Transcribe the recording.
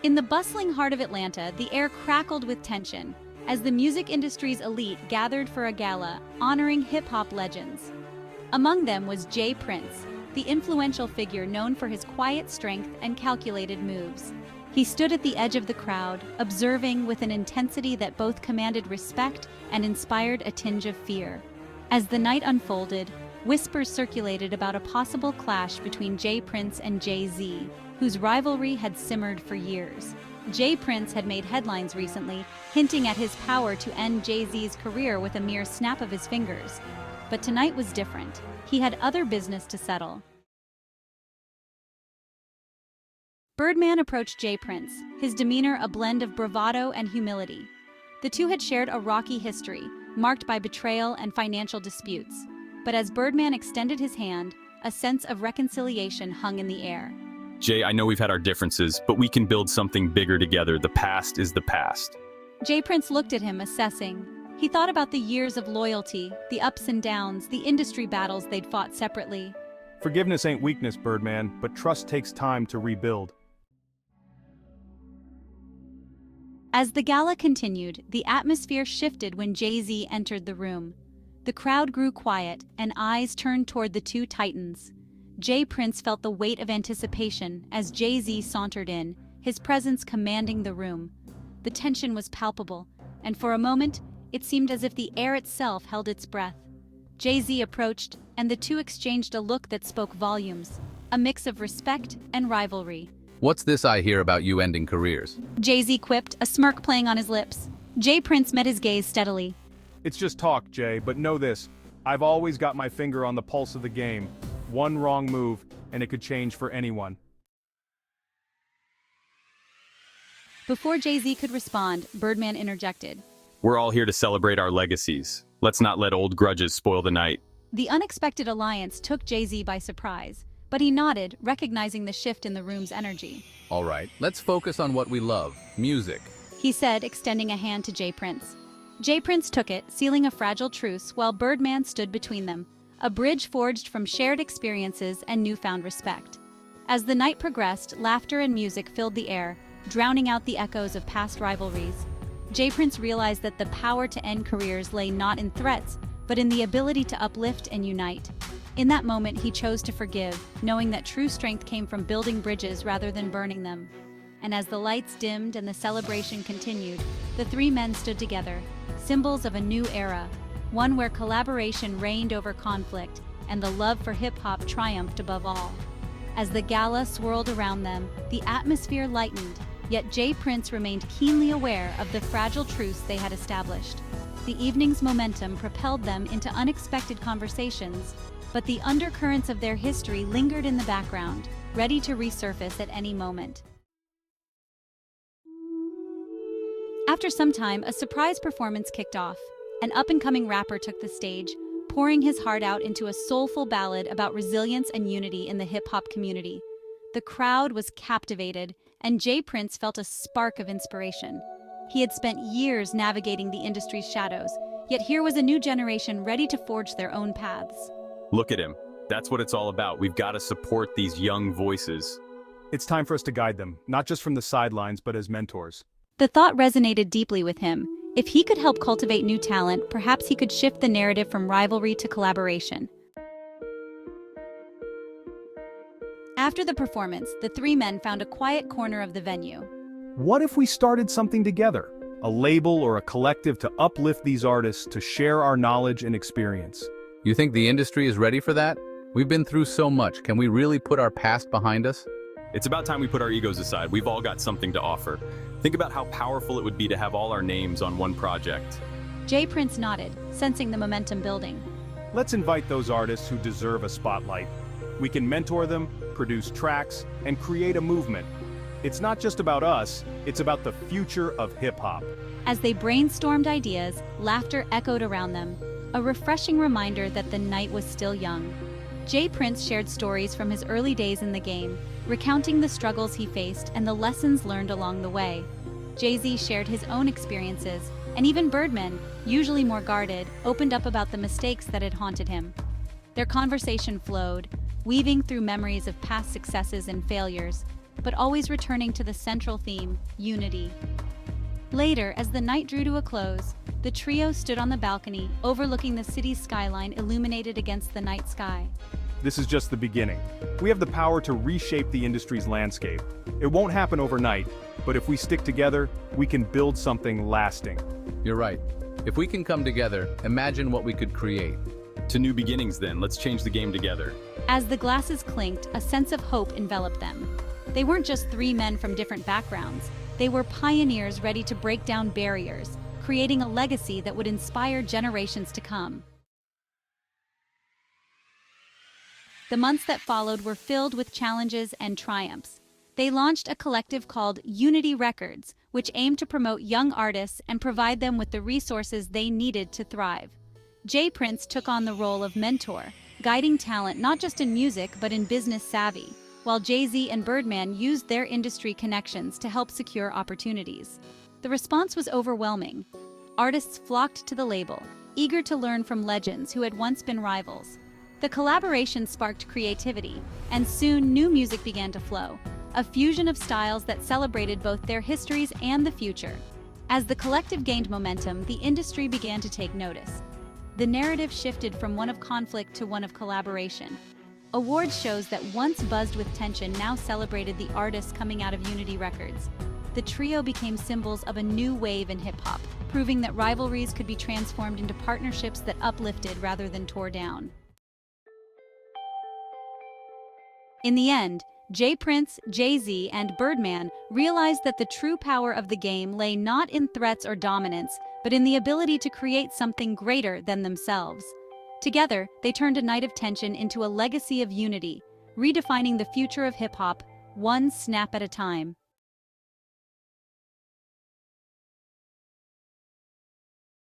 In the bustling heart of Atlanta, the air crackled with tension as the music industry's elite gathered for a gala honoring hip-hop legends. Among them was Jay Prince, the influential figure known for his quiet strength and calculated moves. He stood at the edge of the crowd, observing with an intensity that both commanded respect and inspired a tinge of fear. As the night unfolded, whispers circulated about a possible clash between Jay Prince and Jay-Z, whose rivalry had simmered for years. Jay Prince had made headlines recently, hinting at his power to end Jay-Z's career with a mere snap of his fingers. But tonight was different. He had other business to settle. Birdman approached Jay Prince, his demeanor a blend of bravado and humility. The two had shared a rocky history, marked by betrayal and financial disputes. But as Birdman extended his hand, a sense of reconciliation hung in the air. Jay, I know we've had our differences, but we can build something bigger together. The past is the past. Jay Prince looked at him, assessing. He thought about the years of loyalty, the ups and downs, the industry battles they'd fought separately. Forgiveness ain't weakness, Birdman, but trust takes time to rebuild. As the gala continued, the atmosphere shifted when Jay-Z entered the room. The crowd grew quiet, and eyes turned toward the two titans. Jay Prince felt the weight of anticipation as Jay-Z sauntered in, his presence commanding the room. The tension was palpable, and for a moment, it seemed as if the air itself held its breath. Jay-Z approached, and the two exchanged a look that spoke volumes, a mix of respect and rivalry. What's this I hear about you ending careers? Jay-Z quipped, a smirk playing on his lips. Jay Prince met his gaze steadily. It's just talk, Jay, but know this. I've always got my finger on the pulse of the game. One wrong move, and it could change for anyone. Before Jay-Z could respond, Birdman interjected. We're all here to celebrate our legacies. Let's not let old grudges spoil the night. The unexpected alliance took Jay-Z by surprise, but he nodded, recognizing the shift in the room's energy. All right, let's focus on what we love, music. He said, extending a hand to Jay Prince. Jay Prince took it, sealing a fragile truce while Birdman stood between them, a bridge forged from shared experiences and newfound respect. As the night progressed, laughter and music filled the air, drowning out the echoes of past rivalries. Jay Prince realized that the power to end careers lay not in threats, but in the ability to uplift and unite. In that moment, he chose to forgive, knowing that true strength came from building bridges rather than burning them. And as the lights dimmed and the celebration continued, the three men stood together, symbols of a new era, one where collaboration reigned over conflict and the love for hip-hop triumphed above all. As the gala swirled around them, the atmosphere lightened, yet Jay Prince remained keenly aware of the fragile truce they had established. The evening's momentum propelled them into unexpected conversations, but the undercurrents of their history lingered in the background, ready to resurface at any moment. After some time, a surprise performance kicked off. An up-and-coming rapper took the stage, pouring his heart out into a soulful ballad about resilience and unity in the hip-hop community. The crowd was captivated, and Jay Prince felt a spark of inspiration. He had spent years navigating the industry's shadows, yet here was a new generation ready to forge their own paths. Look at him. That's what it's all about. We've got to support these young voices. It's time for us to guide them, not just from the sidelines, but as mentors. The thought resonated deeply with him. If he could help cultivate new talent, perhaps he could shift the narrative from rivalry to collaboration. After the performance, the three men found a quiet corner of the venue. What if we started something together? A label or a collective to uplift these artists, to share our knowledge and experience. You think the industry is ready for that? We've been through so much. Can we really put our past behind us? It's about time we put our egos aside. We've all got something to offer. Think about how powerful it would be to have all our names on one project. Jay Prince nodded, sensing the momentum building. Let's invite those artists who deserve a spotlight. We can mentor them, produce tracks, and create a movement. It's not just about us, it's about the future of hip-hop. As they brainstormed ideas, laughter echoed around them, a refreshing reminder that the night was still young. Jay Prince shared stories from his early days in the game, recounting the struggles he faced and the lessons learned along the way. Jay-Z shared his own experiences, and even Birdman, usually more guarded, opened up about the mistakes that had haunted him. Their conversation flowed, weaving through memories of past successes and failures, but always returning to the central theme, unity. Later, as the night drew to a close, the trio stood on the balcony, overlooking the city's skyline illuminated against the night sky. This is just the beginning. We have the power to reshape the industry's landscape. It won't happen overnight, but if we stick together, we can build something lasting. You're right. If we can come together, imagine what we could create. To new beginnings then, let's change the game together. As the glasses clinked, a sense of hope enveloped them. They weren't just three men from different backgrounds. They were pioneers ready to break down barriers, creating a legacy that would inspire generations to come. The months that followed were filled with challenges and triumphs. They launched a collective called Unity Records, which aimed to promote young artists and provide them with the resources they needed to thrive. J. Prince took on the role of mentor, guiding talent not just in music but in business savvy, while Jay-Z and Birdman used their industry connections to help secure opportunities. The response was overwhelming. Artists flocked to the label, eager to learn from legends who had once been rivals. The collaboration sparked creativity, and soon new music began to flow, a fusion of styles that celebrated both their histories and the future. As the collective gained momentum, the industry began to take notice. The narrative shifted from one of conflict to one of collaboration. Award shows that once buzzed with tension now celebrated the artists coming out of Unity Records. The trio became symbols of a new wave in hip-hop, proving that rivalries could be transformed into partnerships that uplifted rather than tore down. In the end, J. Prince, Jay-Z, and Birdman realized that the true power of the game lay not in threats or dominance, but in the ability to create something greater than themselves. Together, they turned a night of tension into a legacy of unity, redefining the future of hip-hop, one snap at a time.